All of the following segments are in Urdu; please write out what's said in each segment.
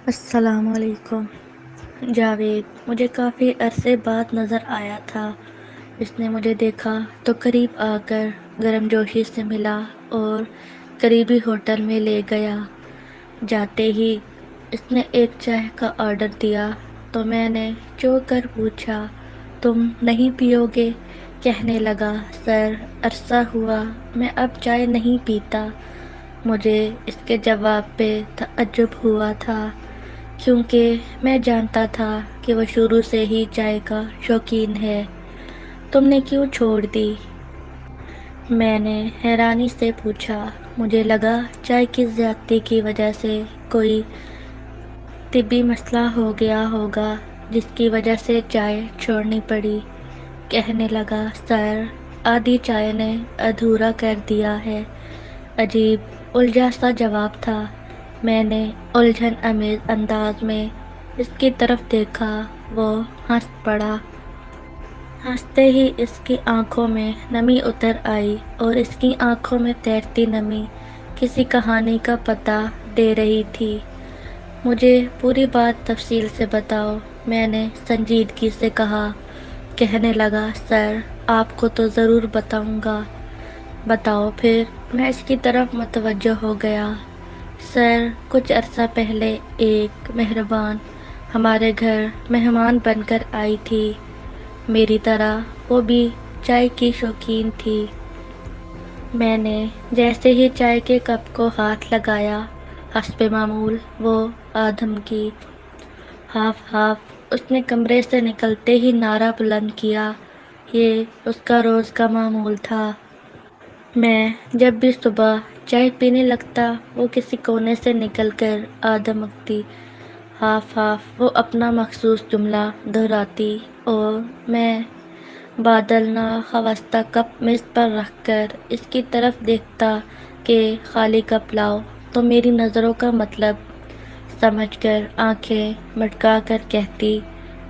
السلام علیکم جاوید مجھے کافی عرصے بعد نظر آیا تھا۔ اس نے مجھے دیکھا تو قریب آ کر گرم جوشی سے ملا اور قریبی ہوٹل میں لے گیا۔ جاتے ہی اس نے ایک چائے کا آرڈر دیا تو میں نے چو کر پوچھا، تم نہیں پیو گے؟ کہنے لگا، سر عرصہ ہوا میں اب چائے نہیں پیتا۔ مجھے اس کے جواب پہ تعجب ہوا تھا، کیونکہ میں جانتا تھا کہ وہ شروع سے ہی چائے کا شوقین ہے۔ تم نے کیوں چھوڑ دی؟ میں نے حیرانی سے پوچھا۔ مجھے لگا چائے کی زیادتی کی وجہ سے کوئی طبی مسئلہ ہو گیا ہوگا جس کی وجہ سے چائے چھوڑنی پڑی۔ کہنے لگا، سر آدھی چائے نے ادھورا کر دیا ہے۔ عجیب الجھا سا جواب تھا۔ میں نے الجھن آمیز انداز میں اس کی طرف دیکھا۔ وہ ہنس پڑا۔ ہنستے ہی اس کی آنکھوں میں نمی اتر آئی اور اس کی آنکھوں میں تیرتی نمی کسی کہانی کا پتہ دے رہی تھی۔ مجھے پوری بات تفصیل سے بتاؤ، میں نے سنجیدگی سے کہا۔ کہنے لگا، سر آپ کو تو ضرور بتاؤں گا۔ بتاؤ پھر۔ میں اس کی طرف متوجہ ہو گیا۔ سر کچھ عرصہ پہلے ایک مہربان ہمارے گھر مہمان بن کر آئی تھی۔ میری طرح وہ بھی چائے کی شوقین تھی۔ میں نے جیسے ہی چائے کے کپ کو ہاتھ لگایا، حسب معمول وہ آدم کی ہاف ہاف اس نے کمرے سے نکلتے ہی نعرہ بلند کیا۔ یہ اس کا روز کا معمول تھا۔ میں جب بھی صبح چائے پینے لگتا، وہ کسی کونے سے نکل کر آدمکتی ہاف ہاف وہ اپنا مخصوص جملہ دہراتی اور میں بادل ناخواستہ کپ میز پر رکھ کر اس کی طرف دیکھتا کہ خالی کپ لاؤ تو میری نظروں کا مطلب سمجھ کر آنکھیں مٹکا کر کہتی،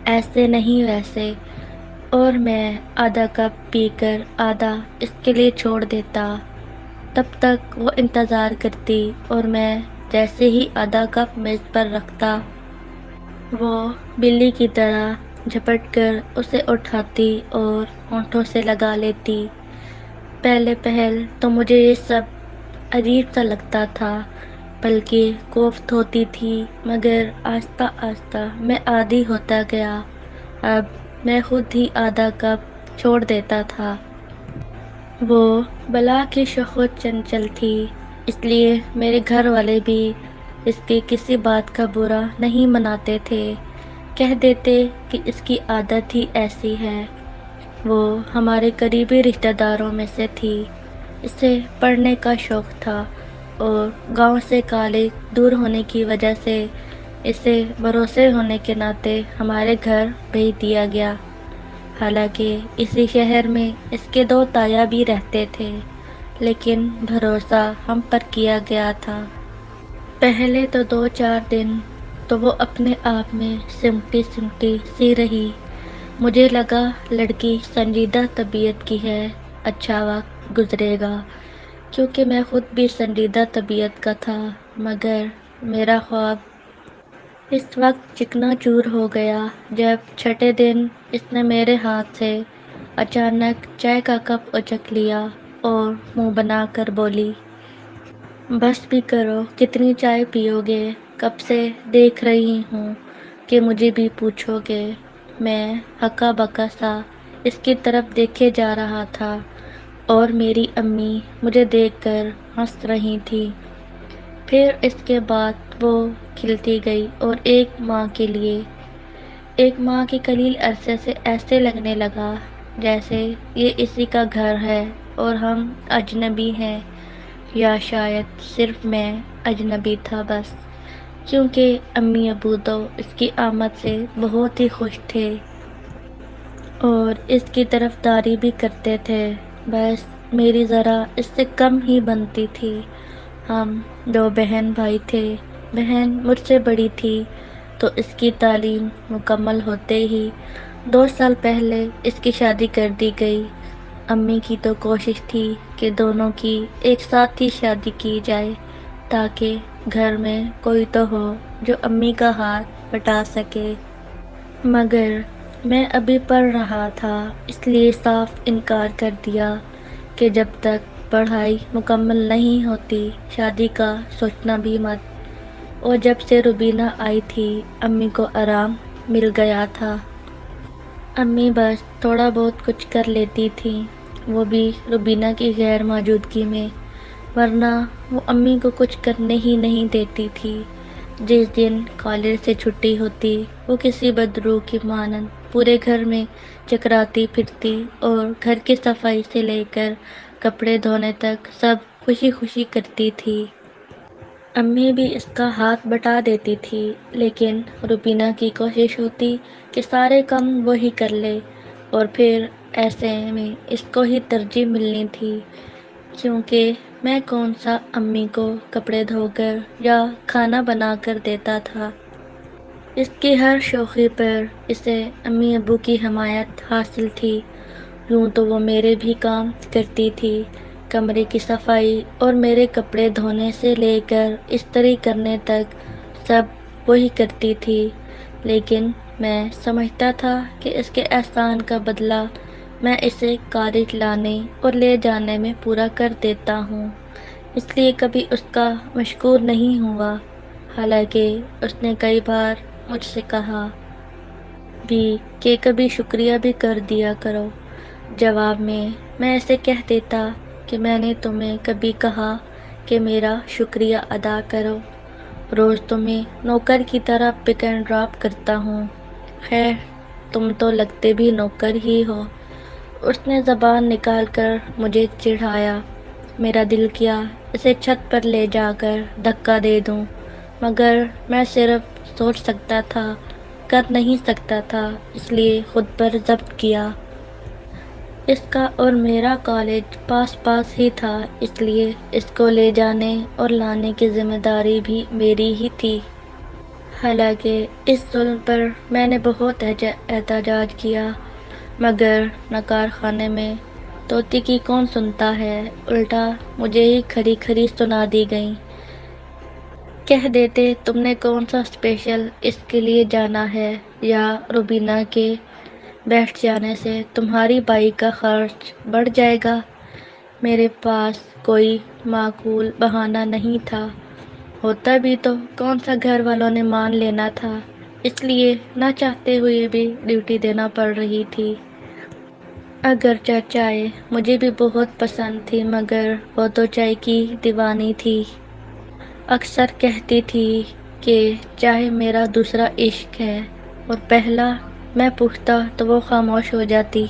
ایسے نہیں ویسے، اور میں آدھا کپ پی کر آدھا اس کے لیے چھوڑ دیتا۔ تب تک وہ انتظار کرتی اور میں جیسے ہی آدھا کپ میز پر رکھتا، وہ بلی کی طرح جھپٹ کر اسے اٹھاتی اور ہونٹوں سے لگا لیتی۔ پہلے پہل تو مجھے یہ سب عجیب سا لگتا تھا، بلکہ کوفت ہوتی تھی، مگر آہستہ آہستہ میں عادی ہوتا گیا۔ اب میں خود ہی آدھا کپ چھوڑ دیتا تھا۔ وہ بلا کی شوخ و چنچل تھی، اس لیے میرے گھر والے بھی اس کی کسی بات کا برا نہیں مناتے تھے۔ کہہ دیتے کہ اس کی عادت ہی ایسی ہے۔ وہ ہمارے قریبی رشتہ داروں میں سے تھی۔ اسے پڑھنے کا شوق تھا اور گاؤں سے کالج دور ہونے کی وجہ سے اسے بھروسے ہونے کے ناطے ہمارے گھر بھیج دیا گیا۔ حالانکہ اسی شہر میں اس کے دو تایا بھی رہتے تھے، لیکن بھروسہ ہم پر کیا گیا تھا۔ پہلے تو 2-4 دن تو وہ اپنے آپ میں سمٹی سمٹی سی رہی۔ مجھے لگا لڑکی سنجیدہ طبیعت کی ہے، اچھا وقت گزرے گا، کیونکہ میں خود بھی سنجیدہ طبیعت کا تھا، مگر میرا خواب اس وقت چکنا چور ہو گیا جب چھٹے دن اس نے میرے ہاتھ سے اچانک چائے کا کپ اچک لیا اور منہ بنا کر بولی، بس بھی کرو، کتنی چائے پیو گے؟ کب سے دیکھ رہی ہوں کہ مجھے بھی پوچھو گے۔ میں ہکا بکا سا اس کی طرف دیکھے جا رہا تھا اور میری امی مجھے دیکھ کر ہنس رہی تھی۔ پھر اس کے بعد وہ کھلتی گئی اور ایک ماں کے قلیل عرصے سے ایسے لگنے لگا جیسے یہ اسی کا گھر ہے اور ہم اجنبی ہیں، یا شاید صرف میں اجنبی تھا بس، کیونکہ امی ابو تو اس کی آمد سے بہت ہی خوش تھے اور اس کی طرفداری بھی کرتے تھے، بس میری ذرا اس سے کم ہی بنتی تھی۔ ہم 2 بہن بھائی تھے۔ بہن مجھ سے بڑی تھی تو اس کی تعلیم مکمل ہوتے ہی 2 سال پہلے اس کی شادی کر دی گئی۔ امی کی تو کوشش تھی کہ دونوں کی ایک ساتھ ہی شادی کی جائے تاکہ گھر میں کوئی تو ہو جو امی کا ہاتھ بٹا سکے، مگر میں ابھی پڑھ رہا تھا، اس لیے صاف انکار کر دیا کہ جب تک پڑھائی مکمل نہیں ہوتی شادی کا سوچنا بھی مت۔ اور جب سے روبینہ آئی تھی امی کو آرام مل گیا تھا۔ امی بس تھوڑا بہت کچھ کر لیتی تھیں، وہ بھی روبینہ کی غیر موجودگی میں، ورنہ وہ امی کو کچھ کرنے ہی نہیں دیتی تھی۔ جس دن کالج سے چھٹی ہوتی وہ کسی بدروح کی مانند پورے گھر میں چکراتی پھرتی اور گھر کی صفائی سے لے کر کپڑے دھونے تک سب خوشی خوشی کرتی تھی۔ امی بھی اس کا ہاتھ بٹا دیتی تھی، لیکن روبینہ کی کوشش ہوتی کہ سارے کام وہی کر لے، اور پھر ایسے میں اس کو ہی ترجیح ملنی تھی، کیونکہ میں کون سا امی کو کپڑے دھو کر یا کھانا بنا کر دیتا تھا۔ اس کی ہر شوخی پر اسے امی ابو کی حمایت حاصل تھی۔ یوں تو وہ میرے بھی کام کرتی تھی، کمرے کی صفائی اور میرے کپڑے دھونے سے لے کر استری کرنے تک سب وہی کرتی تھی، لیکن میں سمجھتا تھا کہ اس کے احسان کا بدلہ میں اسے کالج لانے اور لے جانے میں پورا کر دیتا ہوں، اس لیے کبھی اس کا مشکور نہیں ہوا، حالانکہ اس نے کئی بار مجھ سے کہا بھی کہ کبھی شکریہ بھی کر دیا کرو۔ جواب میں اسے کہہ دیتا کہ میں نے تمہیں کبھی کہا کہ میرا شکریہ ادا کرو؟ روز تمہیں نوکر کی طرح پک اینڈ ڈراپ کرتا ہوں، خیر تم تو لگتے بھی نوکر ہی ہو۔ اس نے زبان نکال کر مجھے چڑھایا۔ میرا دل کیا اسے چھت پر لے جا کر دھکا دے دوں، مگر میں صرف سوچ سکتا تھا، کر نہیں سکتا تھا، اس لیے خود پر ضبط کیا۔ اس کا اور میرا کالج پاس پاس ہی تھا، اس لیے اس کو لے جانے اور لانے کی ذمہ داری بھی میری ہی تھی۔ حالانکہ اس ظلم پر میں نے بہت احتجاج کیا، مگر نکار خانے میں طوطی کی کون سنتا ہے، الٹا مجھے ہی کھری کھری سنا دی گئیں۔ کہہ دیتے تم نے کون سا اسپیشل اس کے لیے جانا ہے، یا روبینہ کے بیٹھ جانے سے تمہاری بائک کا خرچ بڑھ جائے گا۔ میرے پاس کوئی معقول بہانہ نہیں تھا، ہوتا بھی تو کون سا گھر والوں نے مان لینا تھا، اس لیے نہ چاہتے ہوئے بھی ڈیوٹی دینا پڑ رہی تھی۔ اگرچہ چائے مجھے بھی بہت پسند تھی، مگر وہ تو چائے کی دیوانی تھی۔ اکثر کہتی تھی کہ چائے میرا دوسرا عشق ہے، اور پہلا میں پوچھتا تو وہ خاموش ہو جاتی۔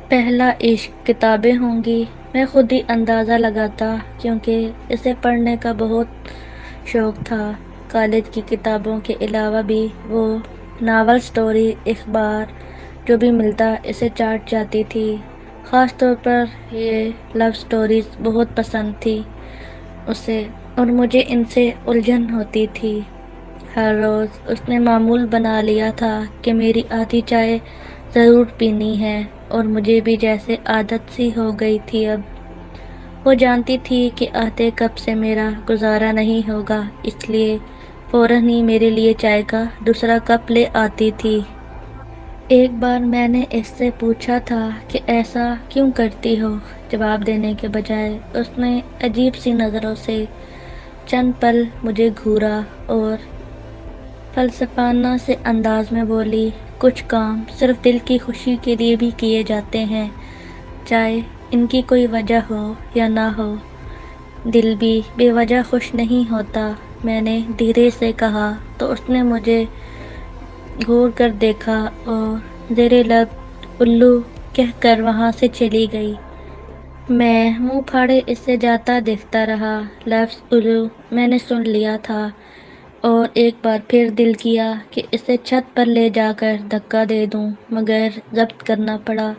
پہلا عشق کتابیں ہوں گی، میں خود ہی اندازہ لگاتا، کیونکہ اسے پڑھنے کا بہت شوق تھا۔ کالج کی کتابوں کے علاوہ بھی وہ ناول، سٹوری، اخبار جو بھی ملتا اسے چاٹ جاتی تھی۔ خاص طور پر یہ لو سٹوریز بہت پسند تھی اسے، اور مجھے ان سے الجھن ہوتی تھی۔ ہر روز اس نے معمول بنا لیا تھا کہ میری آدھی چائے ضرور پینی ہے، اور مجھے بھی جیسے عادت سی ہو گئی تھی اب۔ وہ جانتی تھی کہ آدھے کپ سے میرا گزارا نہیں ہوگا، اس لیے فوراً ہی میرے لیے چائے کا دوسرا کپ لے آتی تھی۔ ایک بار میں نے اس سے پوچھا تھا کہ ایسا کیوں کرتی ہو؟ جواب دینے کے بجائے اس نے عجیب سی نظروں سے چند پل مجھے گھورا اور فلسفانہ سے انداز میں بولی، کچھ کام صرف دل کی خوشی کے لیے بھی کیے جاتے ہیں، چاہے ان کی کوئی وجہ ہو یا نہ ہو۔ دل بھی بے وجہ خوش نہیں ہوتا۔ میں نے دھیرے سے کہا تو اس نے مجھے گھور کر دیکھا اور زیر لب الو کہہ کر وہاں سے چلی گئی۔ میں منہ پھاڑے اسے جاتا دیکھتا رہا۔ لفظ الو میں نے سن لیا تھا، اور ایک بار پھر دل کیا کہ اسے چھت پر لے جا کر دھکا دے دوں، مگر ضبط کرنا پڑا،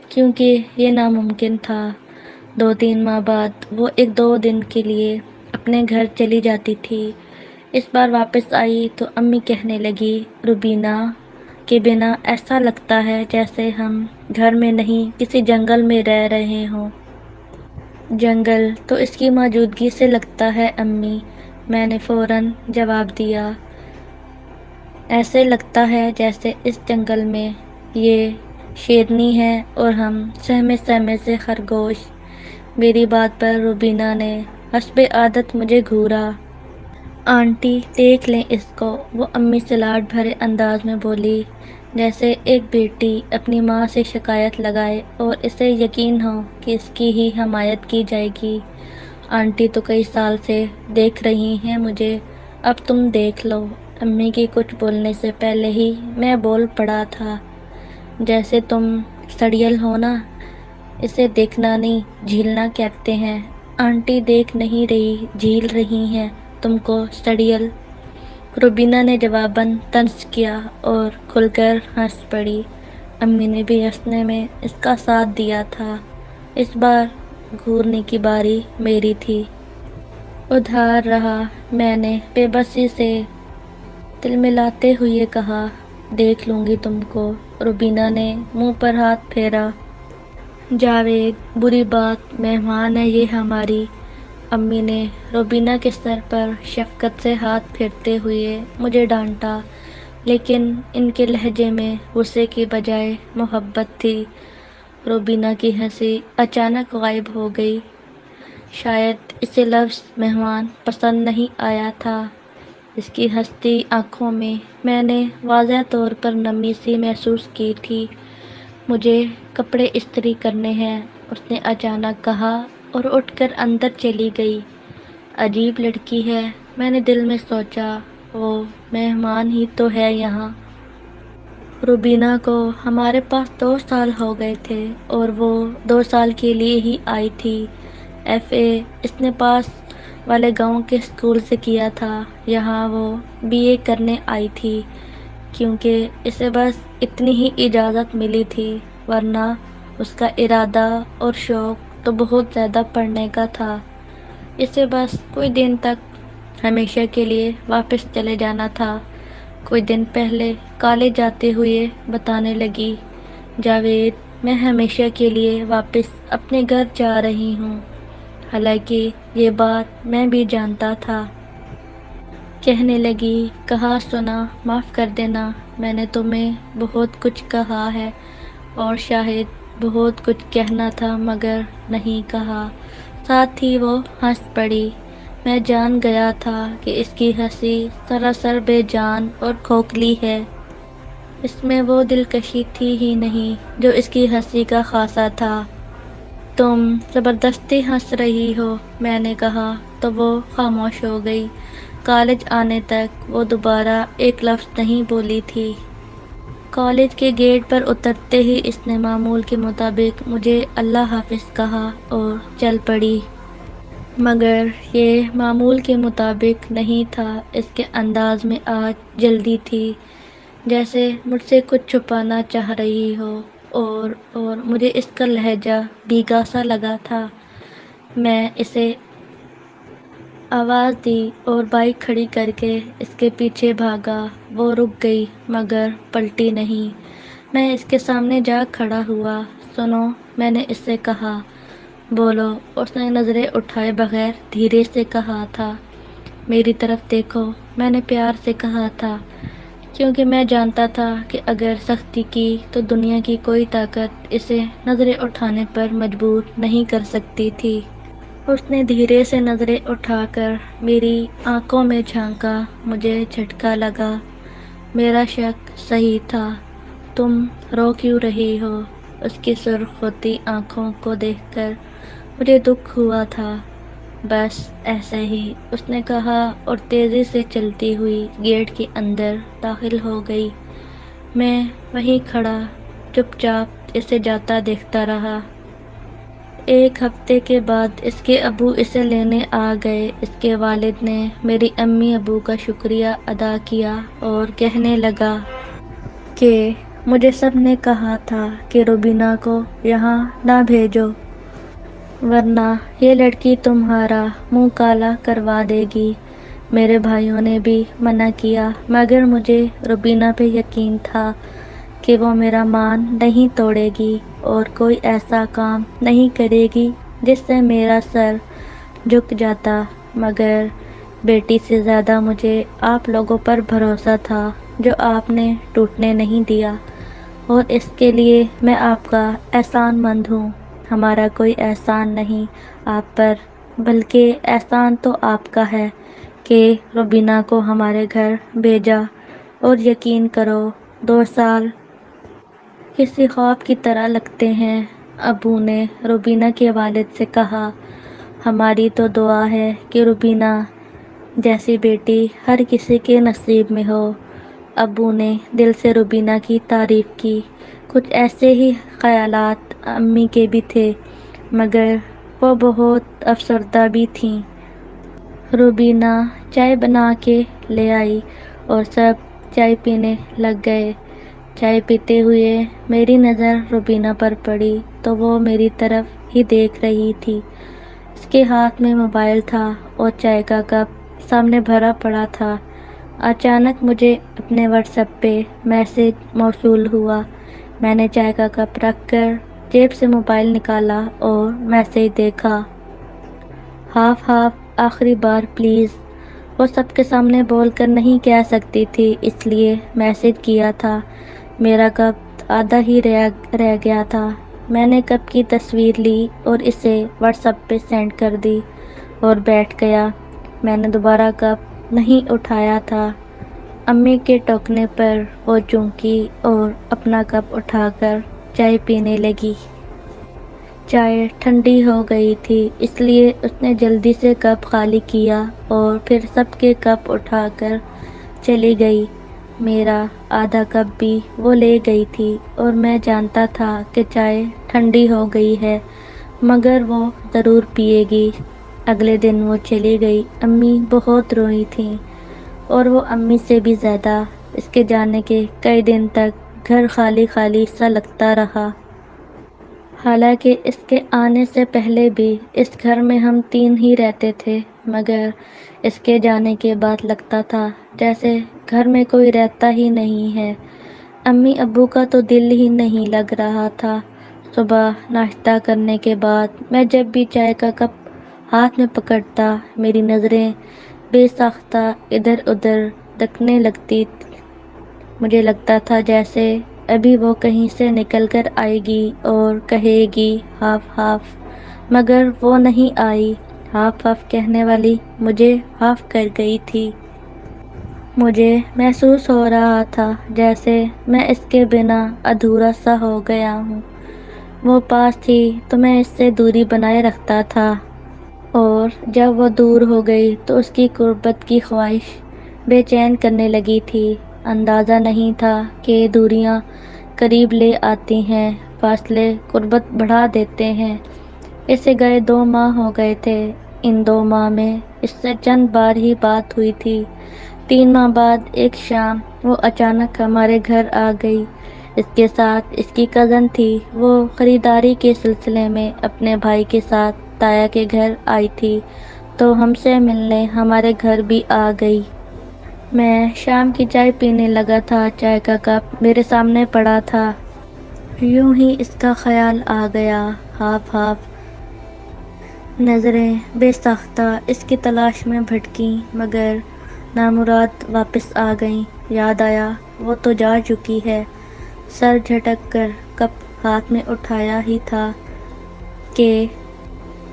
کیونکہ یہ ناممکن تھا۔ 2-3 ماہ بعد وہ 1-2 دن کے لیے اپنے گھر چلی جاتی تھی۔ اس بار واپس آئی تو امی کہنے لگی، روبینہ کے بنا ایسا لگتا ہے جیسے ہم گھر میں نہیں کسی جنگل میں رہ رہے ہوں۔ جنگل تو اس کی موجودگی سے لگتا ہے امی، میں نے فوراً جواب دیا، ایسے لگتا ہے جیسے اس جنگل میں یہ شیرنی ہے اور ہم سہمے سہمے سے خرگوش۔ میری بات پر روبینہ نے حسب عادت مجھے گھورا۔ آنٹی دیکھ لیں اس کو، وہ امی سے لاڈ بھرے انداز میں بولی، جیسے ایک بیٹی اپنی ماں سے شکایت لگائے اور اسے یقین ہو کہ اس کی ہی حمایت کی جائے گی۔ آنٹی تو کئی سال سے دیکھ رہی ہیں مجھے، اب تم دیکھ لو۔ امی کی کچھ بولنے سے پہلے ہی میں بول پڑا تھا، جیسے تم سڑیل ہو نا، اسے دیکھنا نہیں جھیلنا کہتے ہیں۔ آنٹی دیکھ نہیں رہی، جھیل رہی ہیں تم کو سڑیل۔ روبینہ نے جواباً طنز کیا اور کھل کر ہنس پڑی۔ امی نے بھی ہنسنے میں اس کا ساتھ دیا تھا۔ اس بار گھورنے کی باری میری تھی۔ ادھار رہا، میں نے بے بسی سے تلملاتے ہوئے کہا، دیکھ لوں گی تم کو۔ روبینہ نے منہ پر ہاتھ پھیرا۔ جاوید، بری بات، مہمان ہے یہ ہماری۔ امی نے روبینہ کے سر پر شفقت سے ہاتھ پھیرتے ہوئے مجھے ڈانٹا، لیکن ان کے لہجے میں غصے کی بجائے محبت تھی۔ روبینہ کی ہنسی اچانک غائب ہو گئی۔ شاید اسے لفظ مہمان پسند نہیں آیا تھا۔ اس کی ہنستی آنکھوں میں نے واضح طور پر نمی سی محسوس کی تھی۔ مجھے کپڑے استری کرنے ہیں، اس نے اچانک کہا اور اٹھ کر اندر چلی گئی۔ عجیب لڑکی ہے، میں نے دل میں سوچا، وہ مہمان ہی تو ہے یہاں۔ روبینہ کو ہمارے پاس 2 سال ہو گئے تھے اور وہ 2 سال کے لیے ہی آئی تھی۔ FA اس نے پاس والے گاؤں کے اسکول سے کیا تھا۔ یہاں وہ BA کرنے آئی تھی کیونکہ اسے بس اتنی ہی اجازت ملی تھی، ورنہ اس کا ارادہ اور شوق تو بہت زیادہ پڑھنے کا تھا۔ اسے بس کچھ دن تک ہمیشہ کے لیے واپس چلے جانا تھا۔ کچھ دن پہلے کالج جاتے ہوئے بتانے لگی، جاوید، میں ہمیشہ کے لیے واپس اپنے گھر جا رہی ہوں۔ حالانکہ یہ بات میں بھی جانتا تھا۔ کہنے لگی، کہا سنا معاف کر دینا، میں نے تمہیں بہت کچھ کہا ہے اور شاید بہت کچھ کہنا تھا مگر نہیں کہا۔ ساتھ ہی وہ ہنس پڑی۔ میں جان گیا تھا کہ اس کی ہنسی سراسر بے جان اور کھوکھلی ہے۔ اس میں وہ دلکشی تھی ہی نہیں جو اس کی ہنسی کا خاصہ تھا۔ تم زبردستی ہنس رہی ہو، میں نے کہا تو وہ خاموش ہو گئی۔ کالج آنے تک وہ دوبارہ ایک لفظ نہیں بولی تھی۔ کالج کے گیٹ پر اترتے ہی اس نے معمول کے مطابق مجھے اللہ حافظ کہا اور چل پڑی۔ مگر یہ معمول کے مطابق نہیں تھا، اس کے انداز میں آج جلدی تھی، جیسے مجھ سے کچھ چھپانا چاہ رہی ہو، اور مجھے اس کا لہجہ بھیگا سا لگا تھا۔ میں اسے آواز دی اور بائک کھڑی کر کے اس کے پیچھے بھاگا۔ وہ رک گئی مگر پلٹی نہیں۔ میں اس کے سامنے جا کھڑا ہوا۔ سنو، میں نے اس سے کہا۔ بولو، اس نے نظریں اٹھائے بغیر دھیرے سے کہا تھا۔ میری طرف دیکھو، میں نے پیار سے کہا تھا، کیونکہ میں جانتا تھا کہ اگر سختی کی تو دنیا کی کوئی طاقت اسے نظریں اٹھانے پر مجبور نہیں کر سکتی تھی۔ اس نے دھیرے سے نظریں اٹھا کر میری آنکھوں میں جھانکا۔ مجھے جھٹکا لگا۔ میرا شک صحیح تھا۔ تم رو کیوں رہی ہو؟ اس کی سرخ ہوتی آنکھوں کو دیکھ کر مجھے دکھ ہوا تھا۔ بس ایسے ہی، اس نے کہا اور تیزی سے چلتی ہوئی گیٹ کے اندر داخل ہو گئی۔ میں وہیں کھڑا چپ چاپ اسے جاتا دیکھتا رہا۔ 1 ہفتے کے بعد اس کے ابو اسے لینے آ گئے۔ اس کے والد نے میری امی ابو کا شکریہ ادا کیا اور کہنے لگا کہ مجھے سب نے کہا تھا کہ روبینہ کو یہاں نہ بھیجو، ورنہ یہ لڑکی تمہارا منہ کالا کروا دے گی۔ میرے بھائیوں نے بھی منع کیا مگر مجھے روبینہ پہ یقین تھا کہ وہ میرا مان نہیں توڑے گی اور کوئی ایسا کام نہیں کرے گی جس سے میرا سر جھک جاتا۔ مگر بیٹی سے زیادہ مجھے آپ لوگوں پر بھروسہ تھا جو آپ نے ٹوٹنے نہیں دیا، اور اس کے لیے میں آپ کا احسان مند ہوں۔ ہمارا کوئی احسان نہیں آپ پر، بلکہ احسان تو آپ کا ہے کہ روبینہ کو ہمارے گھر بھیجا، اور یقین کرو 2 سال کسی خواب کی طرح لگتے ہیں۔ ابو نے روبینہ کے والد سے کہا، ہماری تو دعا ہے کہ روبینہ جیسی بیٹی ہر کسی کے نصیب میں ہو۔ ابو نے دل سے روبینہ کی تعریف کی۔ کچھ ایسے ہی خیالات امی کے بھی تھے، مگر وہ بہت افسردہ بھی تھیں۔ روبینہ چائے بنا کے لے آئی اور سب چائے پینے لگ گئے۔ چائے پیتے ہوئے میری نظر روبینہ پر پڑی تو وہ میری طرف ہی دیکھ رہی تھی۔ اس کے ہاتھ میں موبائل تھا اور چائے کا کپ سامنے بھرا پڑا تھا۔ اچانک مجھے اپنے واٹس ایپ پہ میسج موصول ہوا۔ میں نے چائے کا کپ رکھ کر جیب سے موبائل نکالا اور میسج دیکھا۔ ہاف ہاف آخری بار پلیز، وہ سب کے سامنے بول کر نہیں کہہ سکتی تھی، اس لیے میسج کیا تھا۔ میرا کپ آدھا ہی رہ گیا تھا۔ میں نے کپ کی تصویر لی اور اسے واٹس ایپ پہ سینڈ کر دی اور بیٹھ گیا۔ میں نے دوبارہ کپ نہیں اٹھایا تھا۔ امی کے ٹوکنے پر وہ چونکی اور اپنا کپ اٹھا کر چائے پینے لگی۔ چائے ٹھنڈی ہو گئی تھی، اس لیے اس نے جلدی سے کپ خالی کیا اور پھر سب کے کپ اٹھا کر چلی گئی۔ میرا آدھا کپ بھی وہ لے گئی تھی اور میں جانتا تھا کہ چائے ٹھنڈی ہو گئی ہے، مگر وہ ضرور پیے گی۔ اگلے دن وہ چلی گئی۔ امی بہت روئی تھیں، اور وہ امی سے بھی زیادہ۔ اس کے جانے کے کئی دن تک گھر خالی خالی سا لگتا رہا۔ حالانکہ اس کے آنے سے پہلے بھی اس گھر میں ہم 3 ہی رہتے تھے، مگر اس کے جانے کے بعد لگتا تھا جیسے گھر میں کوئی رہتا ہی نہیں ہے۔ امی ابو کا تو دل ہی نہیں لگ رہا تھا۔ صبح ناشتہ کرنے کے بعد میں جب بھی چائے کا کپ ہاتھ میں پکڑتا، میری نظریں بے ساختہ ادھر ادھر دیکھنے لگتی۔ مجھے لگتا تھا جیسے ابھی وہ کہیں سے نکل کر آئے گی اور کہے گی ہاف ہاف، مگر وہ نہیں آئی۔ ہاف ہاف کہنے والی مجھے ہاف کر گئی تھی۔ مجھے محسوس ہو رہا تھا جیسے میں اس کے بنا ادھورا سا ہو گیا ہوں۔ وہ پاس تھی تو میں اس سے دوری بنائے رکھتا تھا، اور جب وہ دور ہو گئی تو اس کی قربت کی خواہش بے چین کرنے لگی تھی۔ اندازہ نہیں تھا کہ دوریاں قریب لے آتی ہیں، فاصلے قربت بڑھا دیتے ہیں۔ اسے گئے 2 ماہ ہو گئے تھے۔ ان 2 ماہ میں اس سے چند بار ہی بات ہوئی تھی۔ 3 ماہ بعد ایک شام وہ اچانک ہمارے گھر آ گئی۔ اس کے ساتھ اس کی کزن تھی۔ وہ خریداری کے سلسلے میں اپنے بھائی کے ساتھ تایا کے گھر آئی تھی، تو ہم سے ملنے ہمارے گھر بھی آ گئی۔ میں شام کی چائے پینے لگا تھا، چائے کا کپ میرے سامنے پڑا تھا۔ یوں ہی اس کا خیال آ گیا۔ ہاف ہاف نظریں بے ساختہ اس کی تلاش میں بھٹکیں، مگر نامراد واپس آ گئیں۔ یاد آیا وہ تو جا چکی ہے۔ سر جھٹک کر کپ ہاتھ میں اٹھایا ہی تھا کہ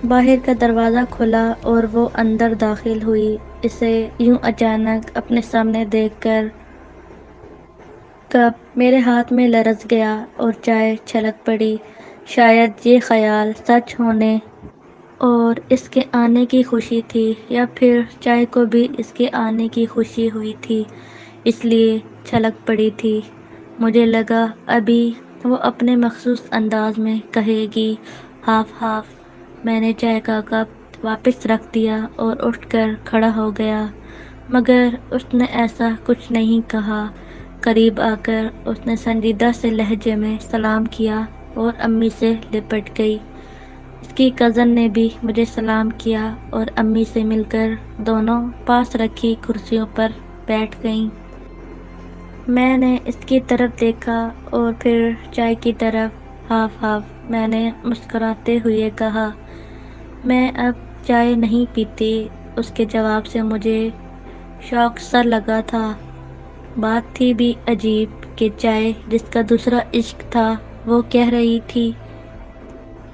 باہر کا دروازہ کھلا اور وہ اندر داخل ہوئی۔ اسے یوں اچانک اپنے سامنے دیکھ کر کپ میرے ہاتھ میں لرز گیا اور چائے چھلک پڑی۔ شاید یہ خیال سچ ہونے اور اس کے آنے کی خوشی تھی، یا پھر چائے کو بھی اس کے آنے کی خوشی ہوئی تھی، اس لیے چھلک پڑی تھی۔ مجھے لگا ابھی وہ اپنے مخصوص انداز میں کہے گی ہاف ہاف۔ میں نے چائے کا کپ واپس رکھ دیا اور اٹھ کر کھڑا ہو گیا، مگر اس نے ایسا کچھ نہیں کہا۔ قریب آ کر اس نے سنجیدہ سے لہجے میں سلام کیا اور امی سے لپٹ گئی۔ اس کی کزن نے بھی مجھے سلام کیا اور امی سے مل کر دونوں پاس رکھی کرسیوں پر بیٹھ گئیں۔ میں نے اس کی طرف دیکھا اور پھر چائے کی طرف۔ ہاف ہاف، میں نے مسکراتے ہوئے کہا، میں اب چائے نہیں پیتی۔ اس کے جواب سے مجھے شوق سا لگا تھا۔ بات تھی بھی عجیب کہ چائے جس کا دوسرا عشق تھا وہ کہہ رہی تھی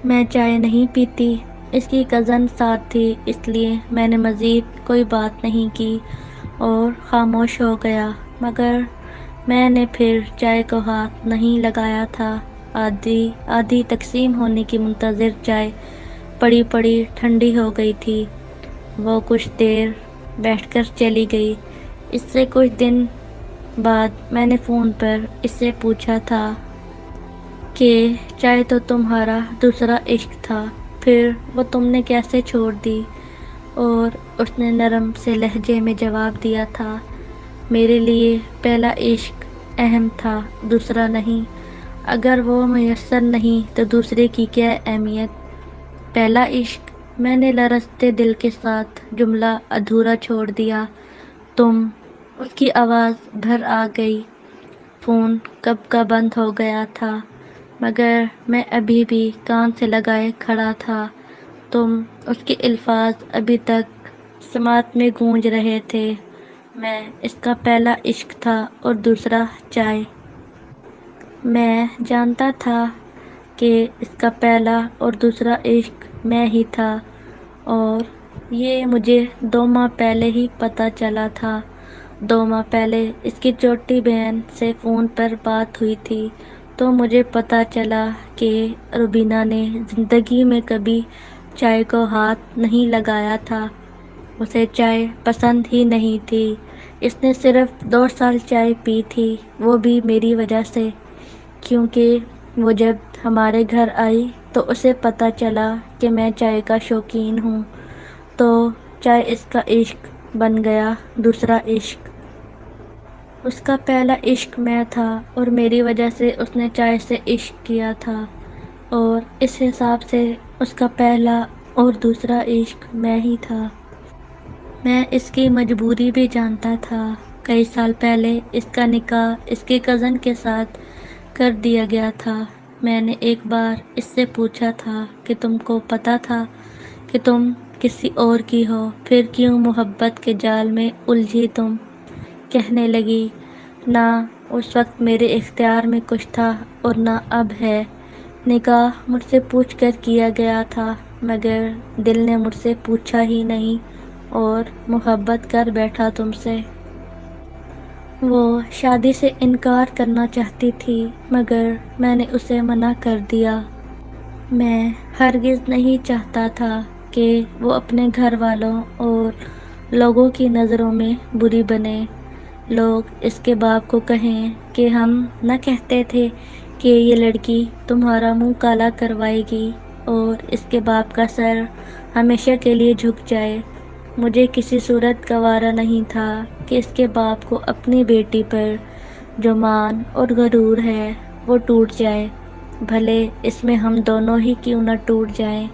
میں چائے نہیں پیتی۔ اس کی کزن ساتھ تھی، اس لیے میں نے مزید کوئی بات نہیں کی اور خاموش ہو گیا، مگر میں نے پھر چائے کو ہاتھ نہیں لگایا تھا۔ آدھی تقسیم ہونے کی منتظر چائے پڑی پڑی ٹھنڈی ہو گئی تھی۔ وہ کچھ دیر بیٹھ کر چلی گئی۔ اس سے کچھ دن بعد میں نے فون پر اس سے پوچھا تھا کہ چائے تو تمہارا دوسرا عشق تھا، پھر وہ تم نے کیسے چھوڑ دی؟ اور اس نے نرم سے لہجے میں جواب دیا تھا میرے لیے پہلا عشق اہم تھا، دوسرا نہیں۔ اگر وہ میسر نہیں تو دوسرے کی کیا اہمیت؟ پہلا عشق، میں نے لرزتے دل کے ساتھ جملہ ادھورا چھوڑ دیا۔ تم، اس کی آواز بھر آ گئی۔ فون کب کا بند ہو گیا تھا، مگر میں ابھی بھی کان سے لگائے کھڑا تھا۔ تم، اس کے الفاظ ابھی تک سماعت میں گونج رہے تھے۔ میں، اس کا پہلا عشق تھا اور دوسرا چائے۔ میں جانتا تھا کہ اس کا پہلا اور دوسرا عشق میں ہی تھا، اور یہ مجھے 2 ماہ پہلے ہی پتہ چلا تھا۔ 2 ماہ پہلے اس کی چھوٹی بہن سے فون پر بات ہوئی تھی تو مجھے پتہ چلا کہ روبینہ نے زندگی میں کبھی چائے کو ہاتھ نہیں لگایا تھا۔ اسے چائے پسند ہی نہیں تھی۔ اس نے صرف 2 سال چائے پی تھی، وہ بھی میری وجہ سے، کیونکہ وہ جب ہمارے گھر آئی تو اسے پتہ چلا کہ میں چائے کا شوقین ہوں، تو چائے اس کا عشق بن گیا، دوسرا عشق۔ اس کا پہلا عشق میں تھا اور میری وجہ سے اس نے چائے سے عشق کیا تھا، اور اس حساب سے اس کا پہلا اور دوسرا عشق میں ہی تھا۔ میں اس کی مجبوری بھی جانتا تھا۔ کئی سال پہلے اس کا نکاح اس کے کزن کے ساتھ کر دیا گیا تھا۔ میں نے ایک بار اس سے پوچھا تھا کہ تم کو پتہ تھا کہ تم کسی اور کی ہو، پھر کیوں محبت کے جال میں الجھی تم؟ کہنے لگی نہ اس وقت میرے اختیار میں کچھ تھا اور نہ اب ہے۔ نکاح مجھ سے پوچھ کر کیا گیا تھا، مگر دل نے مجھ سے پوچھا ہی نہیں اور محبت کر بیٹھا تم سے۔ وہ شادی سے انکار کرنا چاہتی تھی، مگر میں نے اسے منع کر دیا۔ میں ہرگز نہیں چاہتا تھا کہ وہ اپنے گھر والوں اور لوگوں کی نظروں میں بری بنے۔ لوگ اس کے باپ کو کہیں کہ ہم نہ کہتے تھے کہ یہ لڑکی تمہارا منہ کالا کروائے گی، اور اس کے باپ کا سر ہمیشہ کے لیے جھک جائے۔ مجھے کسی صورت گوارا نہیں تھا کہ اس کے باپ کو اپنی بیٹی پر جو مان اور غرور ہے وہ ٹوٹ جائے، بھلے اس میں ہم دونوں ہی کیوں نہ ٹوٹ جائیں۔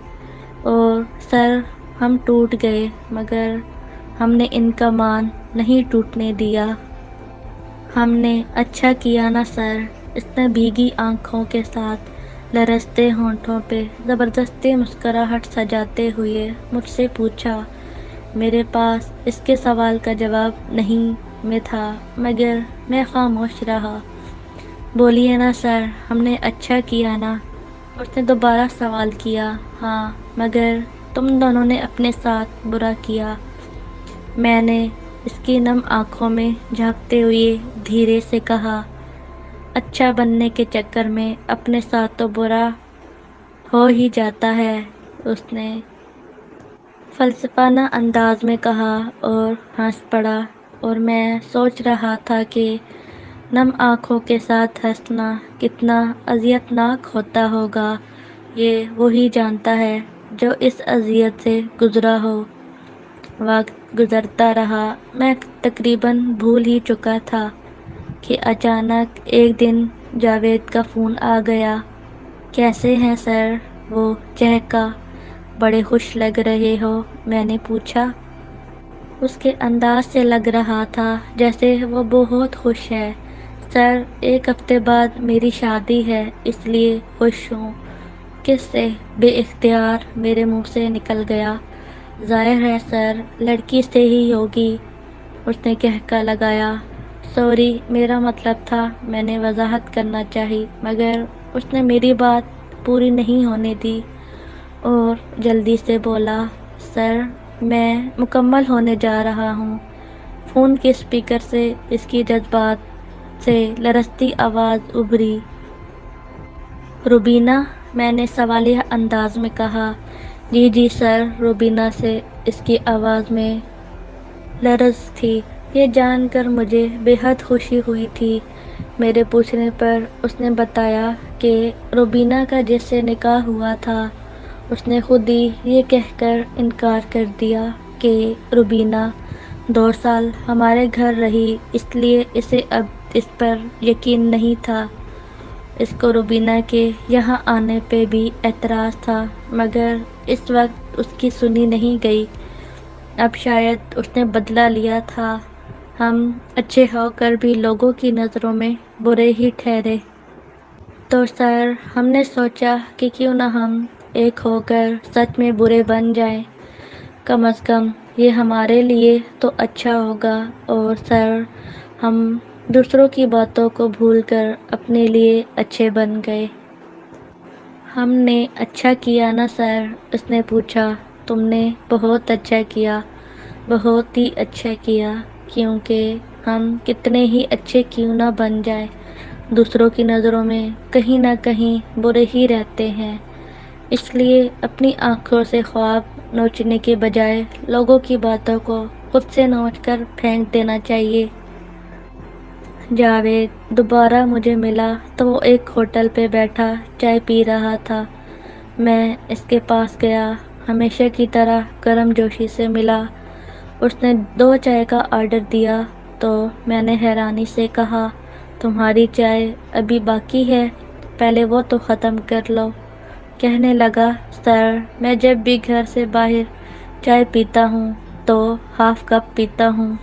اور سر، ہم ٹوٹ گئے، مگر ہم نے ان کا مان نہیں ٹوٹنے دیا۔ ہم نے اچھا کیا نا سر؟ اس نے بھیگی آنکھوں کے ساتھ لرزتے ہونٹوں پہ زبردستی مسکراہٹ سجاتے ہوئے مجھ سے پوچھا۔ میرے پاس اس کے سوال کا جواب نہیں میں تھا، مگر میں خاموش رہا۔ بولیے نا سر، ہم نے اچھا کیا نا؟ اس نے دوبارہ سوال کیا۔ ہاں، مگر تم دونوں نے اپنے ساتھ برا کیا۔ میں نے اس کی نم آنکھوں میں جھانکتے ہوئے دھیرے سے کہا، اچھا بننے کے چکر میں اپنے ساتھ تو برا ہو ہی جاتا ہے، اس نے فلسفانہ انداز میں کہا اور ہنس پڑا، اور میں سوچ رہا تھا کہ نم آنکھوں کے ساتھ ہنسنا کتنا اذیت ناک ہوتا ہوگا، یہ وہی جانتا ہے جو اس اذیت سے گزرا ہو۔ وقت گزرتا رہا، میں تقریباً بھول ہی چکا تھا کہ اچانک ایک دن جاوید کا فون آ گیا۔ کیسے ہیں سر؟ وہ چہکا۔ بڑے خوش لگ رہے ہو، میں نے پوچھا۔ اس کے انداز سے لگ رہا تھا جیسے وہ بہت خوش ہے۔ سر، 1 ہفتے بعد میری شادی ہے، اس لیے خوش ہوں۔ کس سے؟ بے اختیار میرے منہ سے نکل گیا۔ ظاہر ہے سر، لڑکی سے ہی ہوگی، اس نے کہکا لگایا۔ سوری، میرا مطلب تھا، میں نے وضاحت کرنا چاہی، مگر اس نے میری بات پوری نہیں ہونے دی اور جلدی سے بولا، سر، میں مکمل ہونے جا رہا ہوں۔ فون کے اسپیکر سے اس کی جذبات سے لرزتی آواز ابھری۔ روبینہ، میں نے سوالیہ انداز میں کہا۔ جی جی سر، روبینہ سے اس کی آواز میں لرز تھی۔ یہ جان کر مجھے بے حد خوشی ہوئی تھی۔ میرے پوچھنے پر اس نے بتایا کہ روبینہ کا جس سے نکاح ہوا تھا، اس نے خود ہی یہ کہہ کر انکار کر دیا کہ روبینہ 2 سال ہمارے گھر رہی، اس لیے اسے اب اس پر یقین نہیں تھا۔ اس کو روبینہ کے یہاں آنے پہ بھی اعتراض تھا، مگر اس وقت اس کی سنی نہیں گئی۔ اب شاید اس نے بدلہ لیا تھا۔ ہم اچھے ہو کر بھی لوگوں کی نظروں میں برے ہی ٹھہرے۔ تو سر، ہم نے سوچا کہ کیوں نہ ہم ایک ہو کر سچ میں برے بن جائیں۔ کم از کم یہ ہمارے لیے تو اچھا ہوگا۔ اور سر، ہم دوسروں کی باتوں کو بھول کر اپنے لیے اچھے بن گئے۔ ہم نے اچھا کیا نا سر؟ اس نے پوچھا۔ تم نے بہت اچھا کیا، بہت ہی اچھا کیا، کیونکہ ہم کتنے ہی اچھے کیوں نہ بن جائیں، دوسروں کی نظروں میں کہیں نہ کہیں برے ہی رہتے ہیں۔ اس لیے اپنی آنکھوں سے خواب نوچنے کے بجائے لوگوں کی باتوں کو خود سے نوچ کر پھینک دینا چاہیے۔ جاوید دوبارہ مجھے ملا تو وہ ایک ہوٹل پہ بیٹھا چائے پی رہا تھا۔ میں اس کے پاس گیا، ہمیشہ کی طرح گرم جوشی سے ملا۔ اس نے 2 چائے کا آرڈر دیا تو میں نے حیرانی سے کہا، تمہاری چائے ابھی باقی ہے؟ پہلے وہ تو ختم کر لو۔ کہنے لگا، سر، میں جب بھی گھر سے باہر چائے پیتا ہوں تو ہاف کپ پیتا ہوں،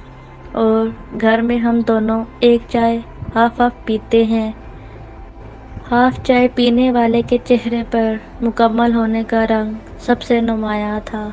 اور گھر میں ہم دونوں ایک چائے ہاف پیتے ہیں۔ ہاف چائے پینے والے کے چہرے پر مکمل ہونے کا رنگ سب سے نمایاں تھا۔